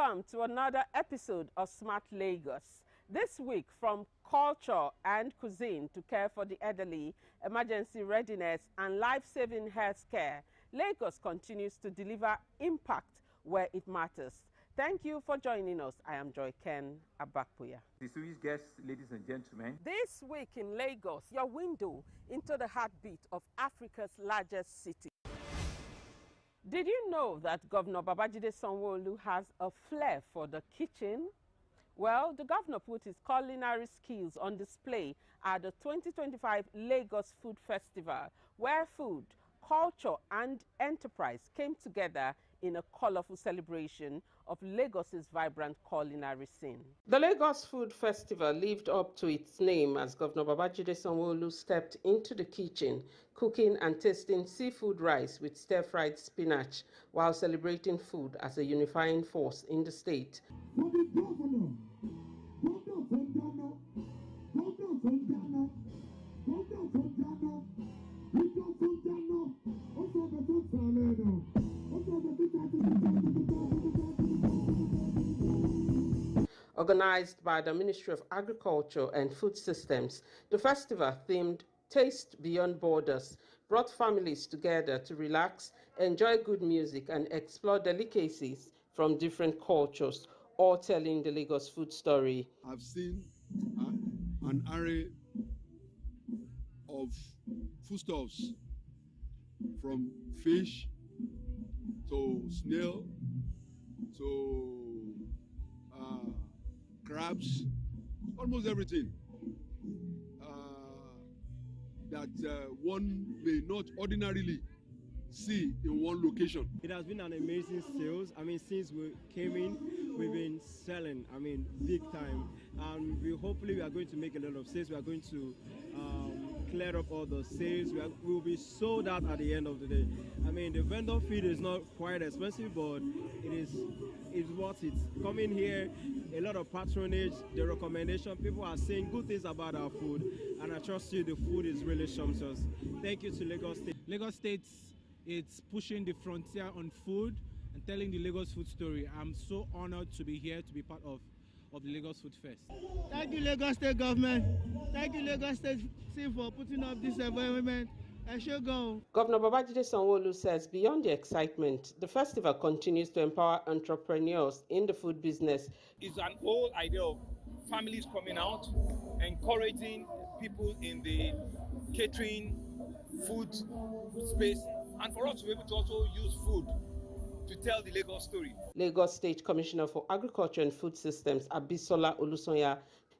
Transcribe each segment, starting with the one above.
Welcome to another episode of Smart Lagos. This week, from culture and cuisine to care for the elderly, emergency readiness and life-saving health care, Lagos continues to deliver impact where it matters. Thank you for joining us. I am Joy Ken Abakpuya. Distinguished guests, ladies and gentlemen. This week in Lagos, your window into the heartbeat of Africa's largest city. Did you know that Governor Babajide Sanwo-Olu has a flair for the kitchen? Well, the governor put his culinary skills on display at the 2025 Lagos Food Festival, where food, culture and enterprise came together in a colorful celebration of Lagos's vibrant culinary scene. The Lagos Food Festival lived up to its name as Governor Babajide Sanwo-Olu stepped into the kitchen, cooking and tasting seafood rice with stir-fried spinach while celebrating food as a unifying force in the state. Organized by the Ministry of Agriculture and Food Systems, the festival, themed Taste Beyond Borders, brought families together to relax, enjoy good music, and explore delicacies from different cultures, all telling the Lagos food story. I've seen an array of foodstuffs, from fish to snail to crabs, almost everything that one may not ordinarily see in one location. It has been an amazing sales. Since we came in, we've been selling, big time. And hopefully we are going to make a lot of sales. We are going to clear up all the sales. We will be sold out at the end of the day. The vendor feed is not quite expensive, but it's worth it. Coming here, a lot of patronage, the recommendation, people are saying good things about our food, and I trust you, the food is really sumptuous. Thank you to Lagos State. Lagos State, it's pushing the frontier on food and telling the Lagos food story. I'm so honored to be here, to be part of the Lagos Food Fest. Thank you, Lagos State government. Thank you, Lagos State for putting up this environment. I should go. Governor Babajide Sanwo-Olu says beyond the excitement, the festival continues to empower entrepreneurs in the food business. It's an old idea of families coming out, encouraging people in the catering, food space, and for us to be able to also use food to tell the Lagos story. Lagos State Commissioner for Agriculture and Food Systems, Abisola Olusonya,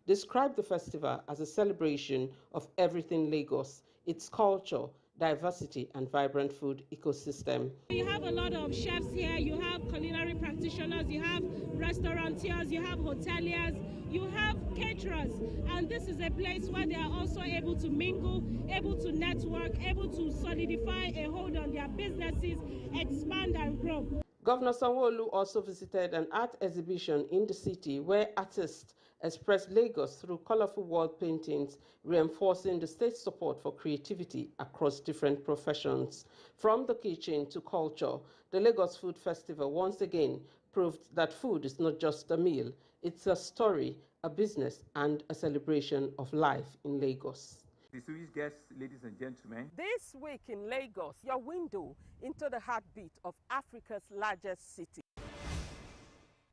described the festival as a celebration of everything Lagos, its culture, diversity, and vibrant food ecosystem. You have a lot of chefs here, you have culinary practitioners, you have restaurateurs, you have hoteliers, you have caterers, and this is a place where they are also able to mingle, able to network, able to solidify a hold on their businesses, expand and grow. Governor Sanwo-Olu also visited an art exhibition in the city where artists expressed Lagos through colorful wall paintings, reinforcing the state's support for creativity across different professions. From the kitchen to culture, the Lagos Food Festival once again proved that food is not just a meal, it's a story, a business, and a celebration of life in Lagos. Distinguished guests, ladies and gentlemen. This week in Lagos, your window into the heartbeat of Africa's largest city.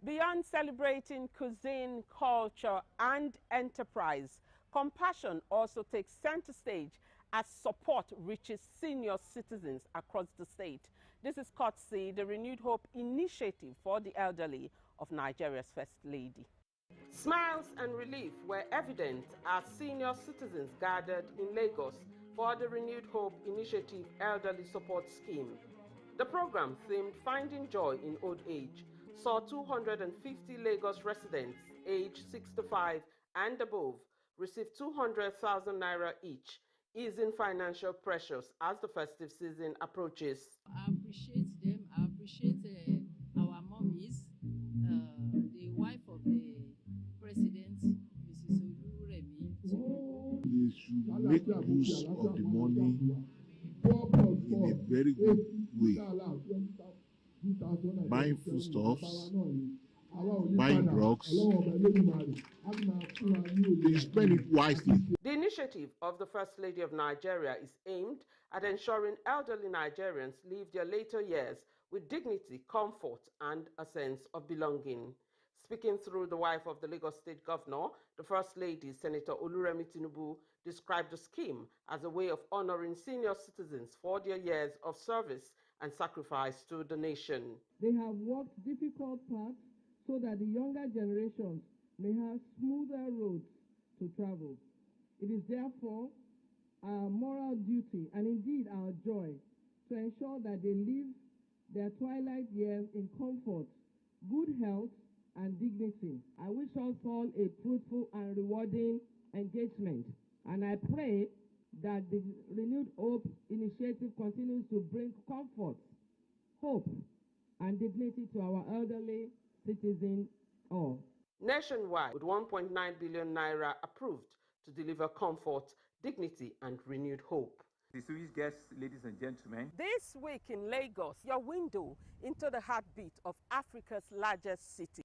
Beyond celebrating cuisine, culture, and enterprise, compassion also takes center stage as support reaches senior citizens across the state. This is courtesy the Renewed Hope Initiative for the Elderly of Nigeria's First Lady. Smiles and relief were evident as senior citizens gathered in Lagos for the Renewed Hope Initiative Elderly Support Scheme. The program, themed Finding Joy in Old Age, saw 250 Lagos residents aged 65 and above receive 200,000 naira each, easing financial pressures as the festive season approaches. I appreciate them. I appreciate our mommies, the wife of the president, Mrs. Oluremi. They should make use of the money in a very good way. Buying foodstuffs, buying drugs, they spend it wisely. The initiative of the First Lady of Nigeria is aimed at ensuring elderly Nigerians live their later years with dignity, comfort, and a sense of belonging. Speaking through the wife of the Lagos State Governor, the First Lady, Senator Oluremi Tinubu, described the scheme as a way of honoring senior citizens for their years of service and sacrifice to the nation. They have walked difficult paths so that the younger generations may have smoother roads to travel. It is therefore our moral duty and indeed our joy to ensure that they live their twilight years in comfort, good health, and dignity. I wish us all a fruitful and rewarding engagement, and I pray that the Renewed Hope initiative continues to bring comfort, hope, and dignity to our elderly citizens all. Nationwide, with 1.9 billion naira approved to deliver comfort, dignity, and renewed hope. Distinguished guests, ladies and gentlemen. This week in Lagos, your window into the heartbeat of Africa's largest city.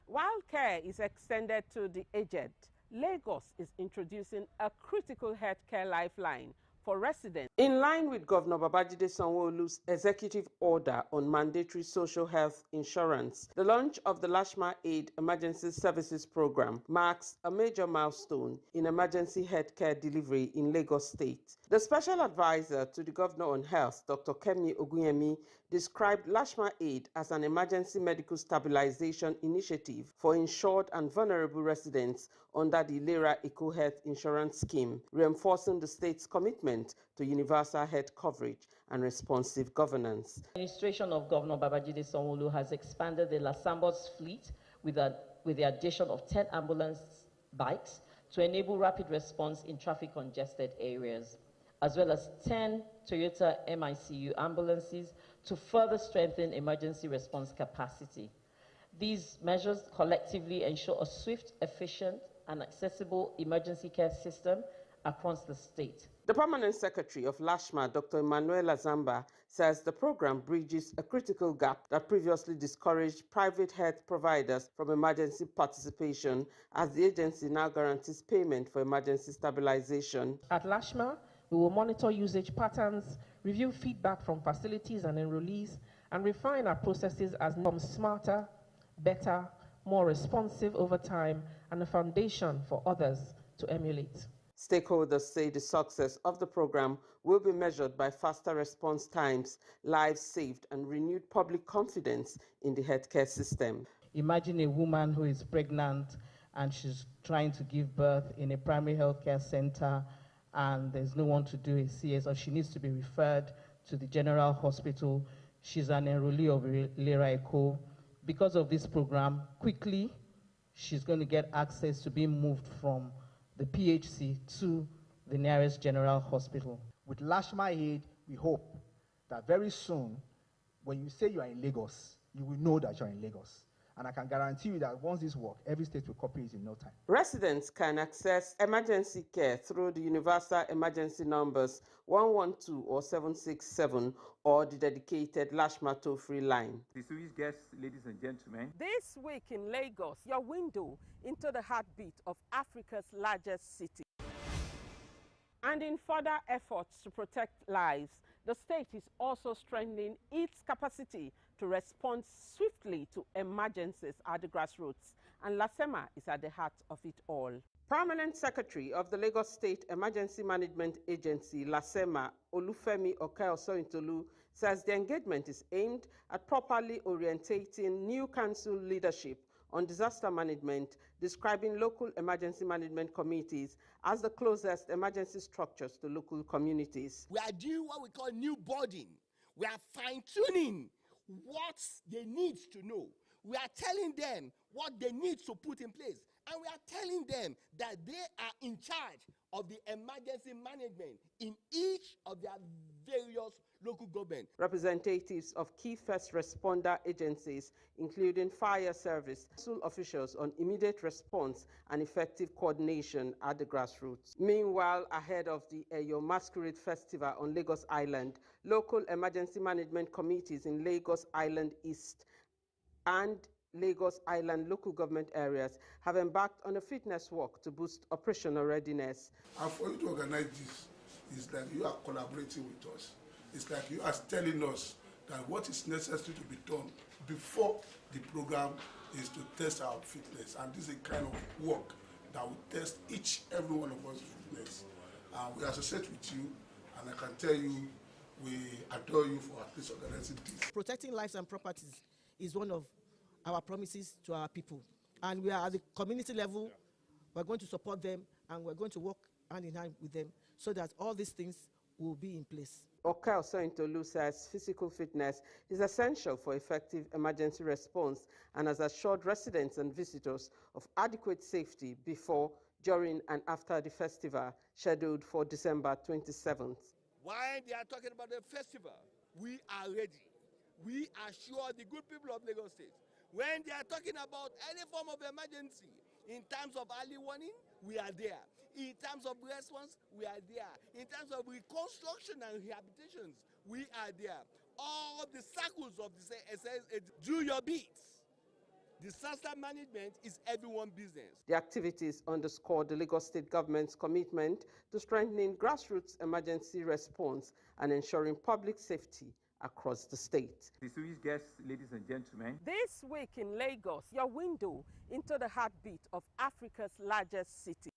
While care is extended to the aged, Lagos is introducing a critical healthcare lifeline for residents. In line with Governor Babajide Sanwo-Olu's executive order on mandatory social health insurance, the launch of the Lashma Aid Emergency Services Program marks a major milestone in emergency healthcare delivery in Lagos State. The special advisor to the Governor on Health, Dr. Kemi Ogunyemi, described Lashma Aid as an emergency medical stabilization initiative for insured and vulnerable residents under the Ilera Eco Health Insurance Scheme, reinforcing the state's commitment to universal health coverage and responsive governance. The administration of Governor Babajide Sanwo-Olu has expanded the Lasambos fleet with the addition of 10 ambulance bikes to enable rapid response in traffic-congested areas, as well as 10 Toyota MICU ambulances to further strengthen emergency response capacity. These measures collectively ensure a swift, efficient, and accessible emergency care system across the state. The Permanent Secretary of Lashma, Dr. Emmanuel Azamba, says the program bridges a critical gap that previously discouraged private health providers from emergency participation, as the agency now guarantees payment for emergency stabilization. At Lashma, we will monitor usage patterns, review feedback from facilities and enrollees, and refine our processes as they become smarter, better, more responsive over time, and a foundation for others to emulate. Stakeholders say the success of the program will be measured by faster response times, lives saved, and renewed public confidence in the healthcare system. Imagine a woman who is pregnant and she's trying to give birth in a primary healthcare center, and there's no one to do a CS, or she needs to be referred to the general hospital. She's an enrollee of Ilera Eco. Because of this program, quickly, she's going to get access to being moved from the PHC to the nearest general hospital. With Lashma Aid, we hope that very soon, when you say you are in Lagos, you will know that you are in Lagos. And I can guarantee you that once this works, every state will copy it in no time. Residents can access emergency care through the universal emergency numbers 112 or 767 or the dedicated Lashma toll-free line. Distinguished guests, ladies and gentlemen. This week in Lagos, your window into the heartbeat of Africa's largest city. And in further efforts to protect lives, the state is also strengthening its capacity to respond swiftly to emergencies at the grassroots, and LASEMA is at the heart of it all. Permanent Secretary of the Lagos State Emergency Management Agency, LASEMA, Olufemi Okeosointolu, says the engagement is aimed at properly orientating new council leadership on disaster management, describing local emergency management committees as the closest emergency structures to local communities. We are doing what we call new boarding. We are fine-tuning what they need to know. We are telling them what they need to put in place. And we are telling them that they are in charge of the emergency management in each of their various local governments. Representatives of key first responder agencies, including fire service, council officials on immediate response and effective coordination at the grassroots. Meanwhile, ahead of the Eyo Masquerade Festival on Lagos Island, local emergency management committees in Lagos Island East and Lagos Island local government areas have embarked on a fitness walk to boost operational readiness. And for you to organize this, it's like you are collaborating with us. It's like you are telling us that what is necessary to be done before the program is to test our fitness. And this is a kind of work that will test every one of us fitness. We associate with you, and I can tell you, we adore you for at least organizing this. Protecting lives and properties is one of our promises to our people. And we are at the community level, we're going to support them, and we're going to work hand in hand with them so that all these things will be in place. Okel Sointolu says physical fitness is essential for effective emergency response and has assured residents and visitors of adequate safety before, during, and after the festival scheduled for December 27th. While they are talking about the festival, we are ready. We assure the good people of Lagos State. When they are talking about any form of emergency, in terms of early warning, we are there. In terms of response, we are there. In terms of reconstruction and rehabilitations, we are there. All the circles of the do your bits. Disaster management is everyone's business. The activities underscore the Lagos State government's commitment to strengthening grassroots emergency response and ensuring public safety across the state. Distinguished guests, ladies and gentlemen. This week in Lagos, your window into the heartbeat of Africa's largest city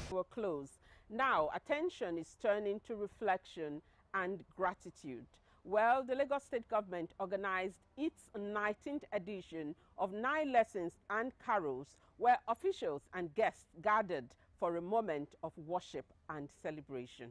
will close. Now, attention is turning to reflection and gratitude. Well, the Lagos State government organized its 19th edition of 9 lessons and carols, where officials and guests gathered for a moment of worship and celebration.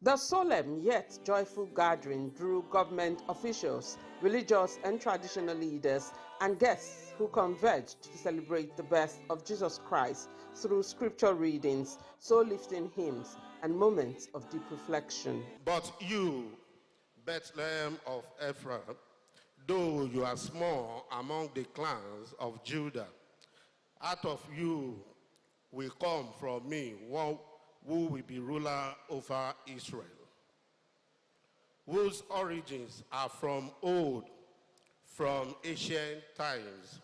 The solemn yet joyful gathering drew government officials, religious and traditional leaders, and guests who converged to celebrate the birth of Jesus Christ through scripture readings, soul-lifting hymns, and moments of deep reflection. But you, Bethlehem of Ephraim, though you are small among the clans of Judah, out of you will come from me one who will be ruler over Israel, whose origins are from old, from ancient times.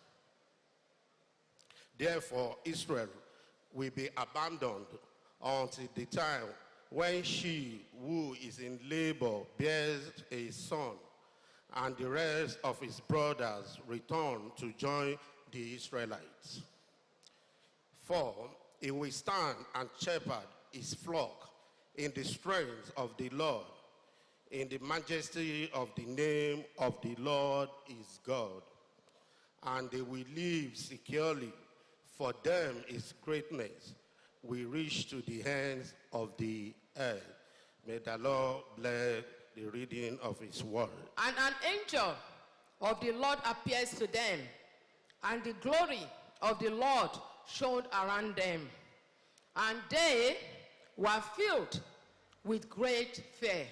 Therefore, Israel will be abandoned until the time when she who is in labor bears a son, and the rest of his brothers return to join the Israelites. For he will stand and shepherd his flock in the strength of the Lord, in the majesty of the name of the Lord is God. And they will live securely, for them is greatness will reach to the ends of the earth. May the Lord bless the reading of his word. And an angel of the Lord appears to them, and the glory of the Lord shone around them, and they were filled with great fear.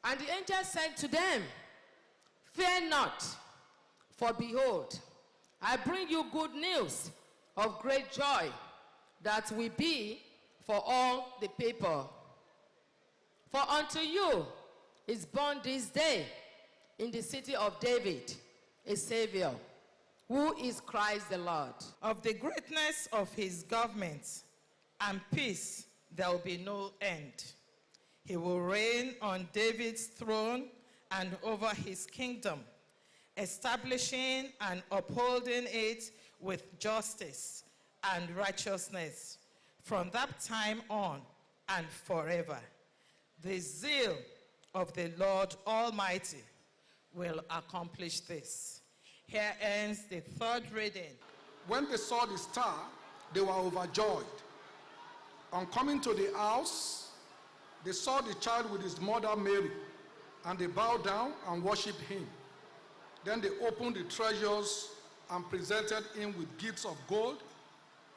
And the angel said to them, "Fear not, for behold, I bring you good news of great joy that will be for all the people. For unto you is born this day in the city of David a Savior, who is Christ the Lord. Of the greatness of his government and peace there will be no end. He will reign on David's throne and over his kingdom, establishing and upholding it with justice and righteousness from that time on and forever. The zeal of the Lord Almighty will accomplish this." Here ends the third reading. When they saw the star, they were overjoyed. On coming to the house, they saw the child with his mother Mary, and they bowed down and worshipped him. Then they opened the treasures and presented him with gifts of gold,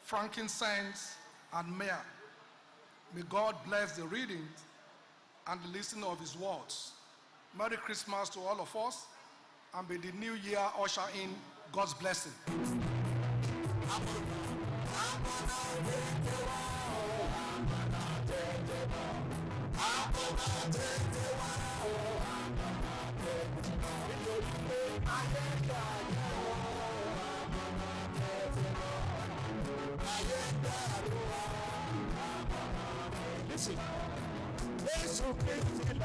frankincense, and myrrh. May God bless the reading and the listening of his words. Merry Christmas to all of us, and may the new year usher in God's blessing. I'm Listen, let's okay with it.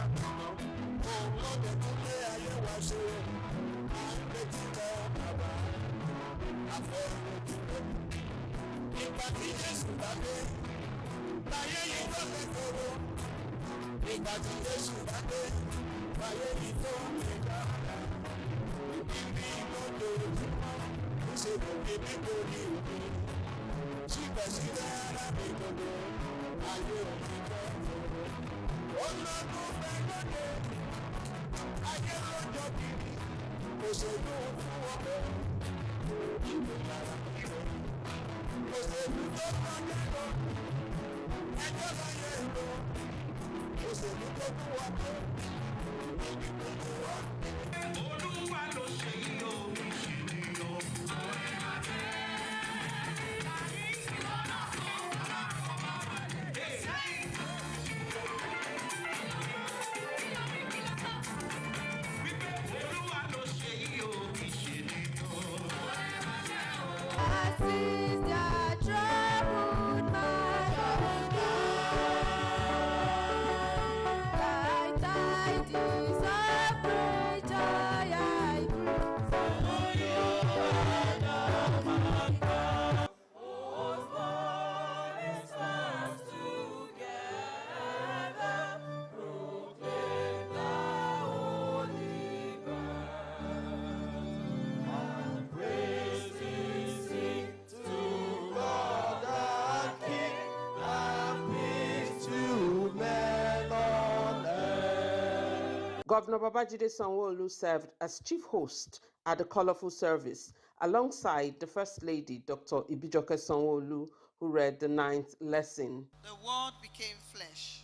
Governor Babajide Sanwo-Olu served as chief host at the colorful service alongside the First Lady, Dr. Ibijoke Sanwo-Olu, who read the 9th lesson. The Word became flesh.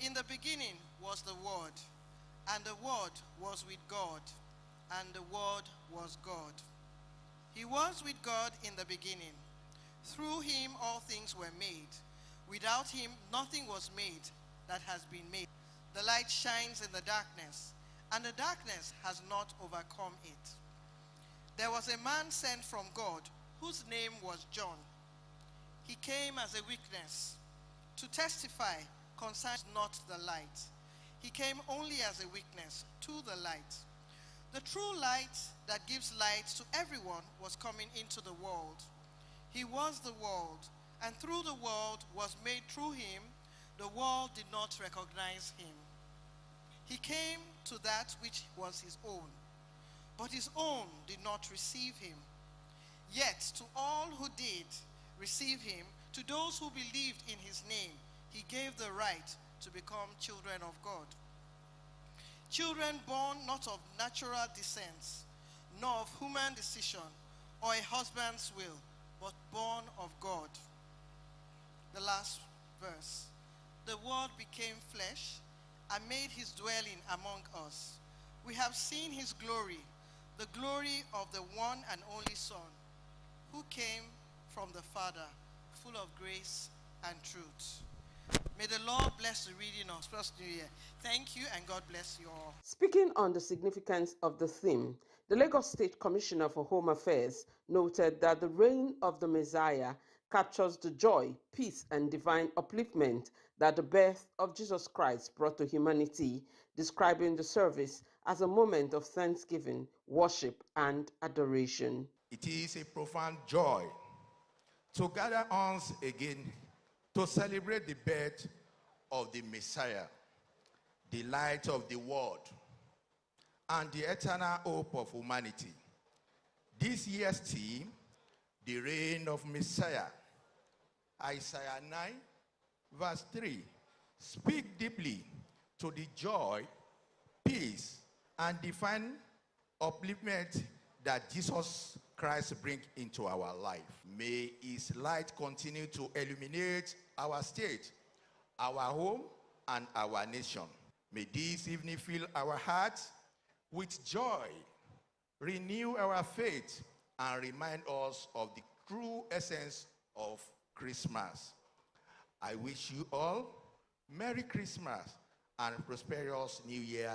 In the beginning was the Word, and the Word was with God, and the Word was God. He was with God in the beginning. Through him all things were made. Without him nothing was made that has been made. The light shines in the darkness, and the darkness has not overcome it. There was a man sent from God, whose name was John. He came as a witness, to testify concerning not the light. He came only as a witness to the light. The true light that gives light to everyone was coming into the world. He was the world, and through the world was made through him. The world did not recognize him. He came to that which was his own, but his own did not receive him. Yet to all who did receive him, to those who believed in his name, he gave the right to become children of God. Children born not of natural descent, nor of human decision, or a husband's will, but born of God. The last verse. The Word became flesh and made his dwelling among us. We have seen his glory, the glory of the one and only Son, who came from the Father, full of grace and truth. May the Lord bless the reading of First New Year. Thank you, and God bless you all. Speaking on the significance of the theme, the Lagos State Commissioner for Home Affairs noted that the reign of the Messiah captures the joy, peace, and divine upliftment that the birth of Jesus Christ brought to humanity, describing the service as a moment of thanksgiving, worship, and adoration. It is a profound joy to gather once again to celebrate the birth of the Messiah, the light of the world, and the eternal hope of humanity. This year's theme, the reign of Messiah, Isaiah 9, verse 3, speak deeply to the joy, peace, and divine upliftment that Jesus Christ brings into our life. May his light continue to illuminate our state, our home, and our nation. May this evening fill our hearts with joy, renew our faith, and remind us of the true essence of Christmas. I wish you all Merry Christmas and prosperous new year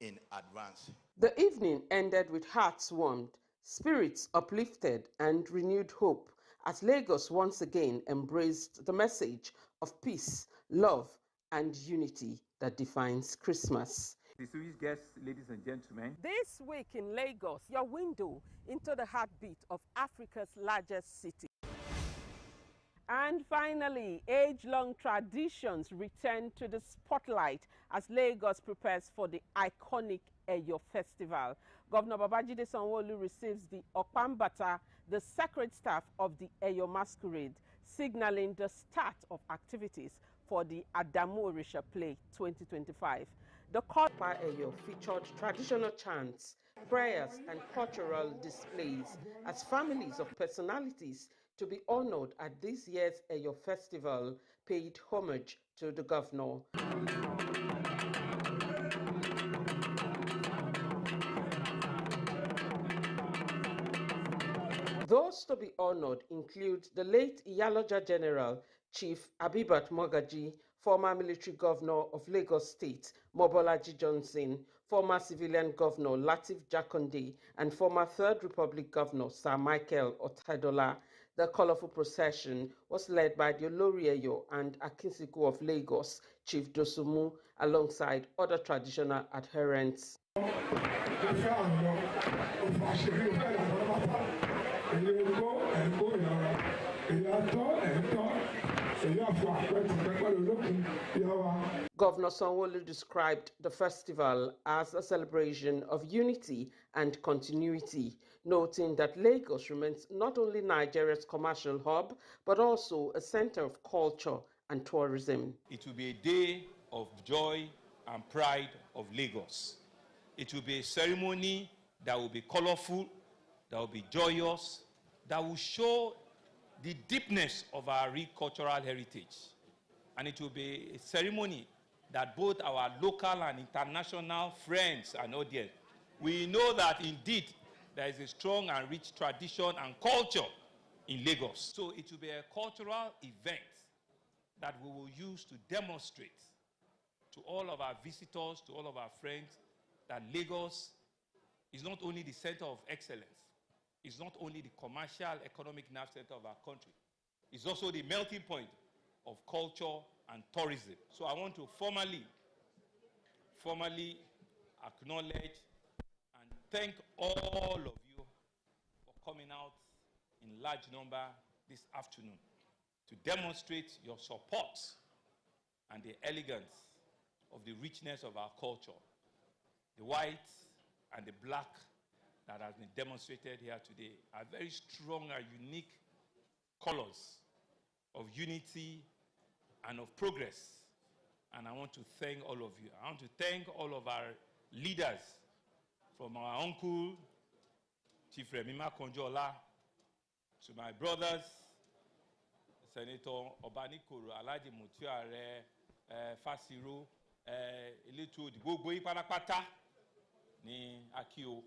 in advance. The evening ended with hearts warmed, spirits uplifted, and renewed hope as Lagos once again embraced the message of peace, love, and unity that defines Christmas. Distinguished guests, ladies and gentlemen. This week in Lagos, your window into the heartbeat of Africa's largest city. And finally, age-long traditions return to the spotlight as Lagos prepares for the iconic Eyo Festival. Governor Babajide Sanwo-Olu receives the Okpambata, the sacred staff of the Eyo Masquerade, signaling the start of activities for the Adamu Orisha Play 2025. The Kopa Eyo featured traditional chants, prayers, and cultural displays as families of personalities to be honored at this year's Eyo Festival paid homage to the governor. Those to be honored include the late Iyaloja General Chief Abibat Mogaji, former military governor of Lagos State, Mobolaji Johnson, former civilian governor Lateef Jakonde, and former Third Republic governor Sir Michael Otedola. The colorful procession was led by the Olori Eyo and Akinsiku of Lagos, Chief Dosumu, alongside other traditional adherents. Governor Sanwo-Olu described the festival as a celebration of unity and continuity, noting that Lagos remains not only Nigeria's commercial hub, but also a center of culture and tourism. It will be a day of joy and pride of Lagos. It will be a ceremony that will be colorful, that will be joyous, that will show the deepness of our rich cultural heritage. And it will be a ceremony that both our local and international friends and audience, we know that indeed there is a strong and rich tradition and culture in Lagos. So it will be a cultural event that we will use to demonstrate to all of our visitors, to all of our friends, that Lagos is not only the center of excellence, it's not only the commercial, economic nerve center of our country, it's also the melting point of culture and tourism. So I want to formally acknowledge and thank all of you for coming out in large number this afternoon to demonstrate your support and the elegance of the richness of our culture, the white and the black that has been demonstrated here today are very strong and unique colors of unity and of progress. And I want to thank all of you. I want to thank all of our leaders, from our uncle, Chief Remima Konjola, to my brothers, Senator Obanikoro, Alhaji Mutiare, Fasiro, Eletu Gbogbo Iparapata, ni Akio.